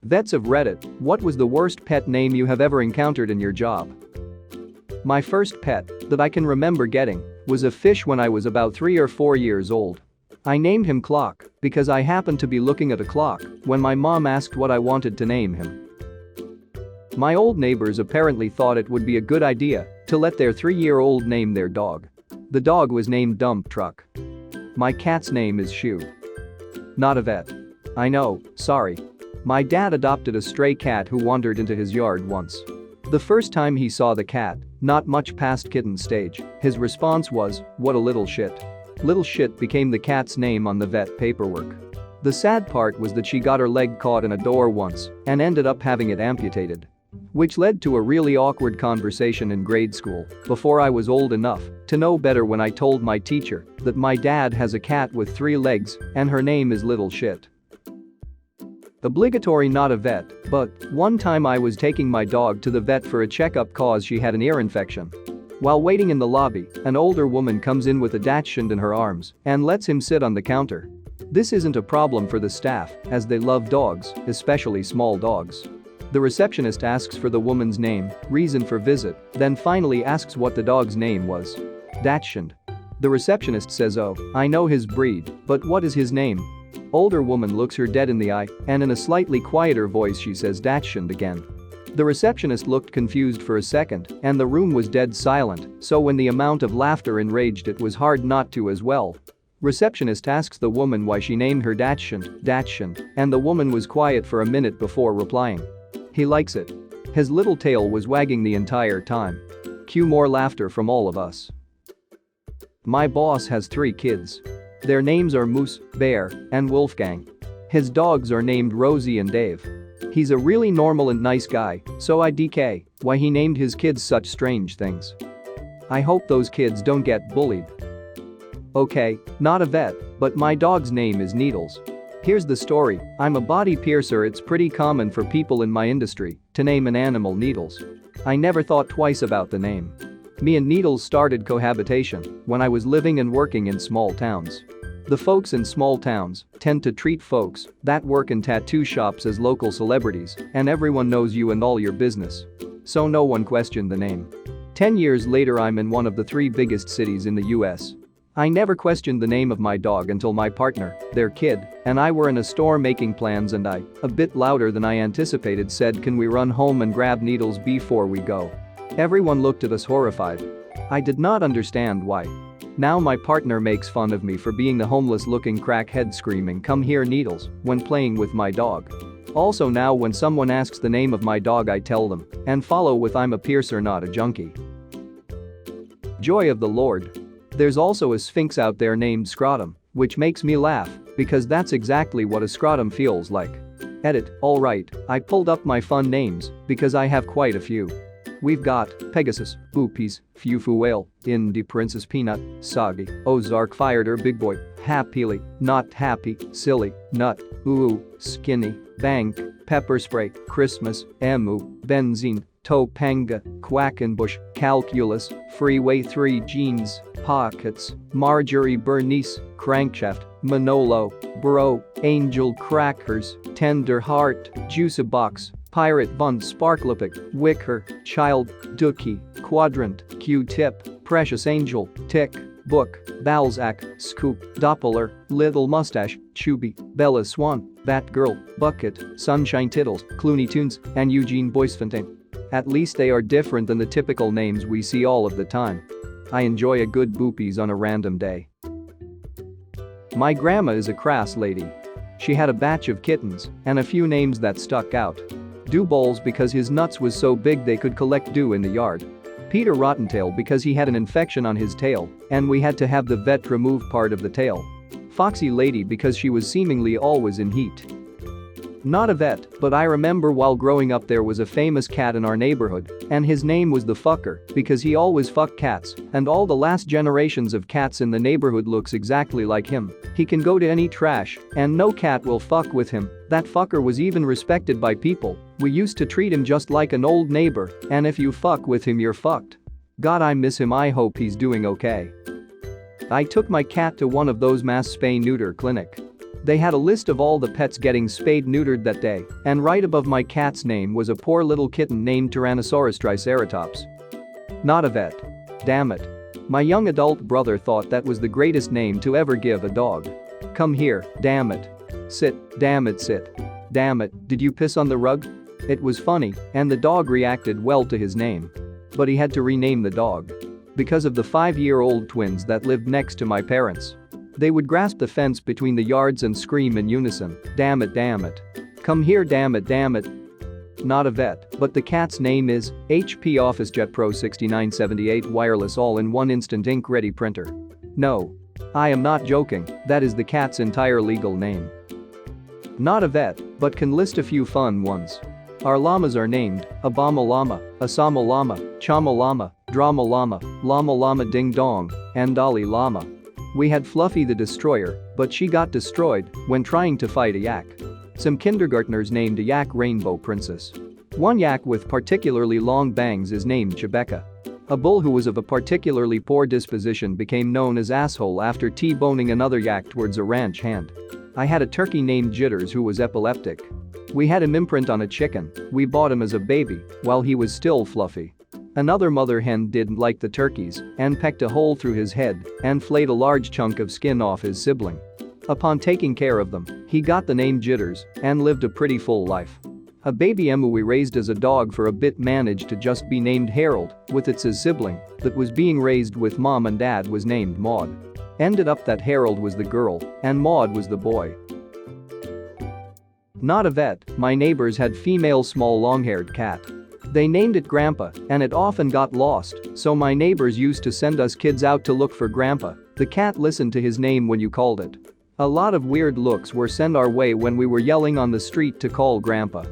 Vets of Reddit, what was the worst pet name you have ever encountered in your job? My first pet that I can remember getting was a fish when I was about 3 or 4 years old. I named him Clock because I happened to be looking at a clock when my mom asked what I wanted to name him. My old neighbors apparently thought it would be a good idea to let their 3-year-old name their dog. The dog was named Dump Truck. My cat's name is Shoe. Not a vet. I know, sorry. My dad adopted a stray cat who wandered into his yard once. The first time he saw the cat, not much past kitten stage, his response was, "What a little shit." Little shit became the cat's name on the vet paperwork. The sad part was that she got her leg caught in a door once and ended up having it amputated. Which led to a really awkward conversation in grade school before I was old enough to know better when I told my teacher that my dad has a cat with 3 legs and her name is Little Shit. Obligatory not a vet, but one time I was taking my dog to the vet for a checkup cause she had an ear infection. While waiting in the lobby, an older woman comes in with a dachshund in her arms and lets him sit on the counter. This isn't a problem for the staff as they love dogs, especially small dogs. The receptionist asks for the woman's name, reason for visit, then finally asks what the dog's name was. Dachshund. The receptionist says, "Oh, I know his breed, but what is his name?" Older woman looks her dead in the eye and in a slightly quieter voice she says Dachshund again. The receptionist looked confused for a second and the room was dead silent, so when the amount of laughter enraged it was hard not to as well. Receptionist asks the woman why she named her Dachshund, and the woman was quiet for a minute before replying. "He likes it." His little tail was wagging the entire time. Cue more laughter from all of us. My boss has 3 kids. Their names are Moose, Bear, and Wolfgang. His dogs are named Rosie and Dave. He's a really normal and nice guy, so I DK why he named his kids such strange things. I hope those kids don't get bullied. Okay, not a vet, but my dog's name is Needles. Here's the story, I'm a body piercer. It's pretty common for people in my industry to name an animal Needles. I never thought twice about the name. Me and Needles started cohabitation when I was living and working in small towns. The folks in small towns tend to treat folks that work in tattoo shops as local celebrities and everyone knows you and all your business. So no one questioned the name. 10 years later I'm in one of the 3 biggest cities in the US. I never questioned the name of my dog until my partner, their kid, and I were in a store making plans and I, a bit louder than I anticipated, said, "Can we run home and grab Needles before we go?" Everyone looked at us horrified. I did not understand why. Now my partner makes fun of me for being the homeless-looking crackhead screaming, "Come here Needles," when playing with my dog. Also now when someone asks the name of my dog I tell them and follow with, "I'm a piercer not a junkie." Joy of the Lord. There's also a sphinx out there named Scrotum, which makes me laugh because that's exactly what a scrotum feels like. Edit, alright, I pulled up my fun names because I have quite a few. We've got Pegasus, Boopies, Fufu Whale, Indie Princess Peanut, Soggy, Ozark Fireter Big Boy, Happily, Not Happy, Silly, Nut, Ooh, Skinny, Bank, Pepper Spray, Christmas, Emu, Benzene, Topanga, Quackenbush, Calculus, Freeway 3 Jeans, Pockets, Marjorie Bernice, Crankshaft, Manolo, Bro, Angel Crackers, Tender Heart, Juice Box, Pirate Von Sparklepic, Wicker, Child, Dookie, Quadrant, Q-Tip, Precious Angel, Tick, Book, Balzac, Scoop, Doppler, Little Mustache, Chubby, Bella Swan, Batgirl, Bucket, Sunshine Tittles, Clooney Tunes, and Eugene Boisfontaine. At least they are different than the typical names we see all of the time. I enjoy a good boopies on a random day. My grandma is a crass lady. She had a batch of kittens and a few names that stuck out. Dew Balls because his nuts was so big they could collect dew in the yard. Peter Rottentail because he had an infection on his tail and we had to have the vet remove part of the tail. Foxy Lady because she was seemingly always in heat. Not a vet, but I remember while growing up there was a famous cat in our neighborhood and his name was the Fucker because he always fucked cats and all the last generations of cats in the neighborhood looks exactly like him. He can go to any trash and no cat will fuck with him. That fucker was even respected by people. We used to treat him just like an old neighbor and if you fuck with him you're fucked. God, I miss him. I hope he's doing okay. I took my cat to one of those mass spay-neuter clinic. They had a list of all the pets getting spayed-neutered that day, and right above my cat's name was a poor little kitten named Tyrannosaurus triceratops. Not a vet. Damn it. My young adult brother thought that was the greatest name to ever give a dog. Come here, damn it. Sit, damn it, sit. Damn it, did you piss on the rug? It was funny, and the dog reacted well to his name. But he had to rename the dog. Because of the 5-year-old twins that lived next to my parents. They would grasp the fence between the yards and scream in unison, damn it, damn it. Come here, damn it, damn it. Not a vet, but the cat's name is HP OfficeJet Pro 6978 wireless all-in-one instant ink-ready printer. No. I am not joking, that is the cat's entire legal name. Not a vet, but can list a few fun ones. Our llamas are named Obama Llama, Osama Llama, Chama Llama, Drama Llama, Llama Llama Ding Dong, and Dalai Llama. We had Fluffy the Destroyer, but she got destroyed when trying to fight a yak. Some kindergartners named a yak Rainbow Princess. One yak with particularly long bangs is named Chebecca. A bull who was of a particularly poor disposition became known as Asshole after T-boning another yak towards a ranch hand. I had a turkey named Jitters who was epileptic. We had him imprint on a chicken, we bought him as a baby, while he was still fluffy. Another mother hen didn't like the turkeys and pecked a hole through his head and flayed a large chunk of skin off his sibling. Upon taking care of them, he got the name Jitters and lived a pretty full life. A baby emu we raised as a dog for a bit managed to just be named Harold, with its sibling that was being raised with mom and dad was named Maud. Ended up that Harold was the girl and Maud was the boy. Not a vet, my neighbors had female small long-haired cat. They named it Grandpa, and it often got lost, so my neighbors used to send us kids out to look for Grandpa. The cat listened to his name when you called it. A lot of weird looks were sent our way when we were yelling on the street to call Grandpa.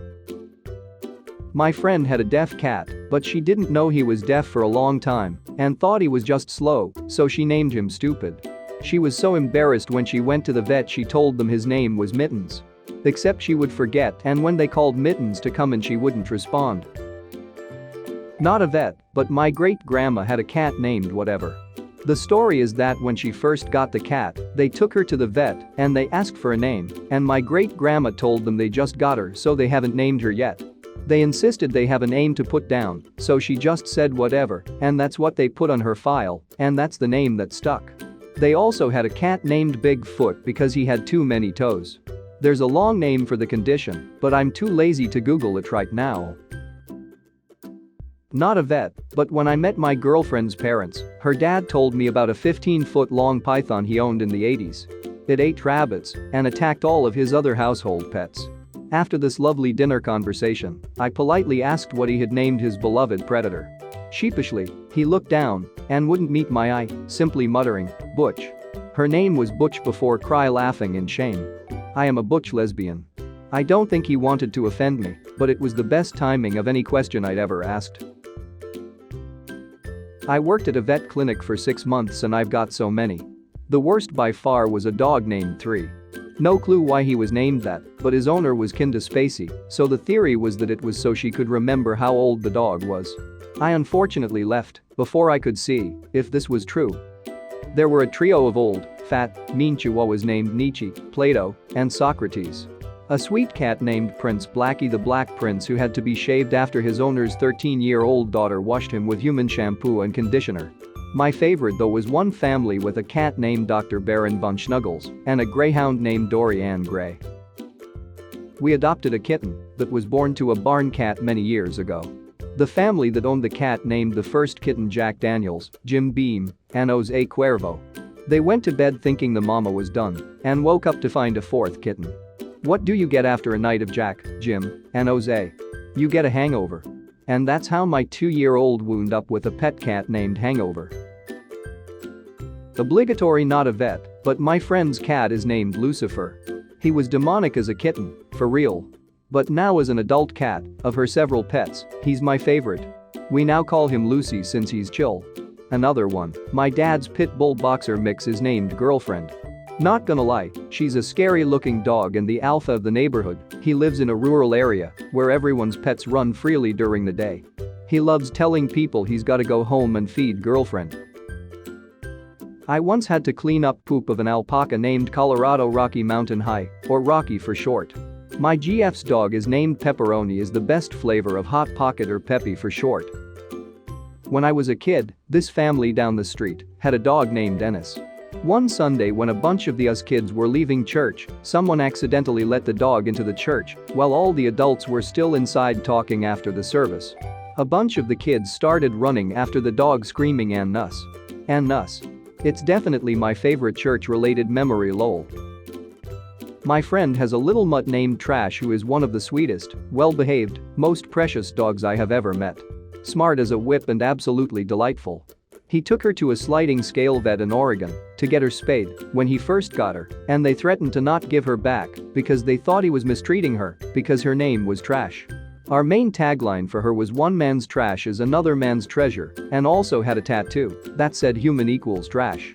My friend had a deaf cat, but she didn't know he was deaf for a long time and thought he was just slow, so she named him Stupid. She was so embarrassed when she went to the vet she told them his name was Mittens. Except she would forget, and when they called Mittens to come in she wouldn't respond. Not a vet, but my great-grandma had a cat named whatever. The story is that when she first got the cat, they took her to the vet and they asked for a name, and my great-grandma told them they just got her so they haven't named her yet. They insisted they have a name to put down, so she just said whatever, and that's what they put on her file, and that's the name that stuck. They also had a cat named Bigfoot because he had too many toes. There's a long name for the condition, but I'm too lazy to Google it right now. Not a vet, but when I met my girlfriend's parents, her dad told me about a 15-foot-long python he owned in the 80s. It ate rabbits and attacked all of his other household pets. After this lovely dinner conversation, I politely asked what he had named his beloved predator. Sheepishly, he looked down and wouldn't meet my eye, simply muttering, "Butch." Her name was Butch before cry laughing in shame. I am a butch lesbian. I don't think he wanted to offend me, but it was the best timing of any question I'd ever asked. I worked at a vet clinic for 6 months and I've got so many. The worst by far was a dog named 3. No clue why he was named that, but his owner was kin to Spacey, so the theory was that it was so she could remember how old the dog was. I unfortunately left before I could see if this was true. There were a trio of old, fat, mean chihuahuas named Nietzsche, Plato, and Socrates. A sweet cat named Prince Blackie the Black Prince who had to be shaved after his owner's 13-year-old daughter washed him with human shampoo and conditioner. My favorite though was one family with a cat named Dr. Baron von Schnuggles and a greyhound named Dory Ann Gray. We adopted a kitten that was born to a barn cat many years ago. The family that owned the cat named the first kitten Jack Daniels, Jim Beam, and Jose Cuervo. They went to bed thinking the mama was done and woke up to find a fourth kitten. What do you get after a night of Jack, Jim, and Jose? You get a hangover. And that's how my 2-year-old wound up with a pet cat named Hangover. Obligatory not a vet, but my friend's cat is named Lucifer. He was demonic as a kitten, for real. But now as an adult cat, of her several pets, he's my favorite. We now call him Lucy since he's chill. Another one, my dad's pit bull boxer mix is named Girlfriend. Not gonna lie, she's a scary-looking dog and the alpha of the neighborhood. He lives in a rural area where everyone's pets run freely during the day. He loves telling people he's gotta go home and feed Girlfriend. I once had to clean up poop of an alpaca named Colorado Rocky Mountain High, or Rocky for short. My GF's dog is named Pepperoni, is the best flavor of Hot Pocket, or Peppy for short. When I was a kid, this family down the street had a dog named Ennis. One Sunday when a bunch of us kids were leaving church, someone accidentally let the dog into the church while all the adults were still inside talking after the service. A bunch of the kids started running after the dog, screaming "And Nuss. And Nuss." It's definitely my favorite church-related memory, lol. My friend has a little mutt named Trash who is one of the sweetest, well-behaved, most precious dogs I have ever met. Smart as a whip and absolutely delightful. He took her to a sliding scale vet in Oregon to get her spayed when he first got her, and they threatened to not give her back because they thought he was mistreating her because her name was Trash. Our main tagline for her was "One man's trash is another man's treasure," and also had a tattoo that said "Human equals trash."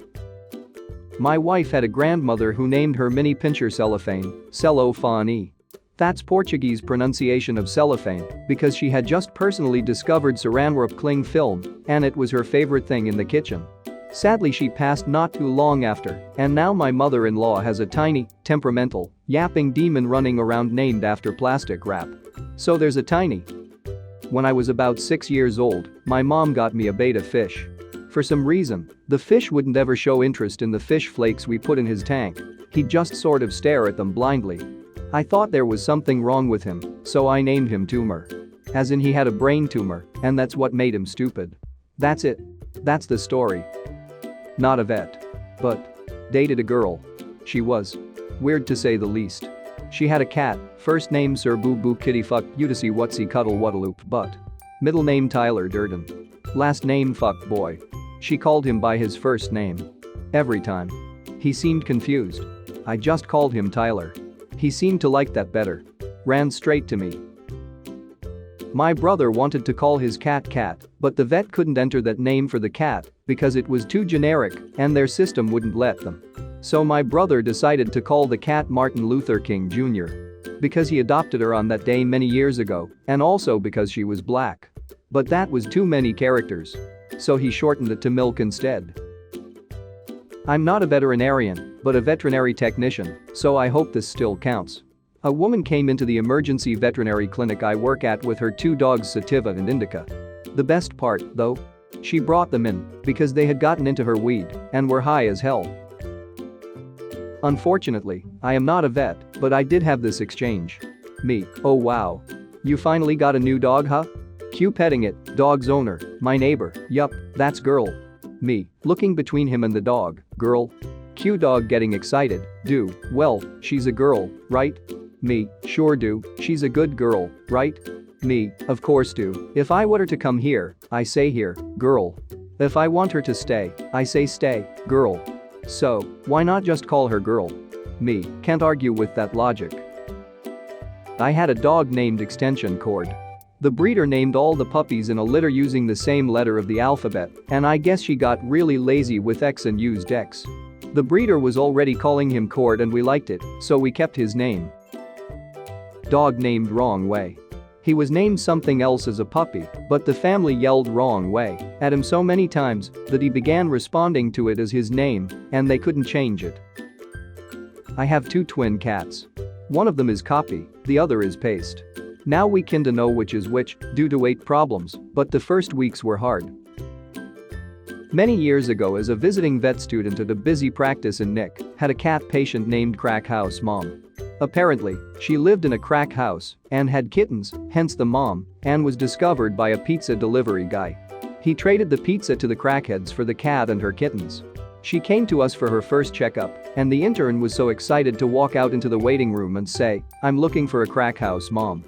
My wife had a grandmother who named her Mini Pincher Cellophane, cellophane. That's Portuguese pronunciation of cellophane because she had just personally discovered saran wrap cling film and it was her favorite thing in the kitchen. Sadly, she passed not too long after, and now my mother-in-law has a tiny, temperamental, yapping demon running around named after plastic wrap. So there's a tiny. When I was about 6 years old, my mom got me a betta fish. For some reason, the fish wouldn't ever show interest in the fish flakes we put in his tank. He'd just sort of stare at them blindly. I thought there was something wrong with him, so I named him Tumor. As in he had a brain tumor, and that's what made him stupid. That's it. That's the story. Not a vet. But dated a girl. She was weird to say the least. She had a cat, first name Sir Boo Boo Kitty Fuck Beauty Whatsy Cuddle Whaddaloop Butt. Middle name Tyler Durden. Last name Fuck Boy. She called him by his first name. Every time. He seemed confused. I just called him Tyler. He seemed to like that better. Ran straight to me. My brother wanted to call his cat Cat, but the vet couldn't enter that name for the cat because it was too generic and their system wouldn't let them. So my brother decided to call the cat Martin Luther King Jr. because he adopted her on that day many years ago and also because she was black. But that was too many characters. So he shortened it to Milk instead. I'm not a veterinarian, but a veterinary technician, so I hope this still counts. A woman came into the emergency veterinary clinic I work at with her 2 dogs Sativa and Indica. The best part, though? She brought them in because they had gotten into her weed and were high as hell. Unfortunately, I am not a vet, but I did have this exchange. Me, oh wow. You finally got a new dog, huh? Q petting it, dog's owner, my neighbor, yup, that's girl. Me, looking between him and the dog, girl. Q dog getting excited, do, well, she's a girl, right? Me, sure do, she's a good girl, right? Me, of course do, if I want her to come here, I say here, girl. If I want her to stay, I say stay, girl. So, why not just call her girl? Me, can't argue with that logic. I had a dog named Extension Cord. The breeder named all the puppies in a litter using the same letter of the alphabet, and I guess she got really lazy with X and used X. The breeder was already calling him Cord and we liked it, so we kept his name. Dog named Wrong Way. He was named something else as a puppy, but the family yelled "wrong way" at him so many times that he began responding to it as his name, and they couldn't change it. I have 2 twin cats. One of them is Copy, the other is Paste. Now we kinda know which is which due to weight problems, but the first weeks were hard. Many years ago, as a visiting vet student at a busy practice in Nick, had a cat patient named Crack House Mom. Apparently, she lived in a crack house and had kittens, hence the mom, and was discovered by a pizza delivery guy. He traded the pizza to the crackheads for the cat and her kittens. She came to us for her first checkup, and the intern was so excited to walk out into the waiting room and say, "I'm looking for a Crack House Mom."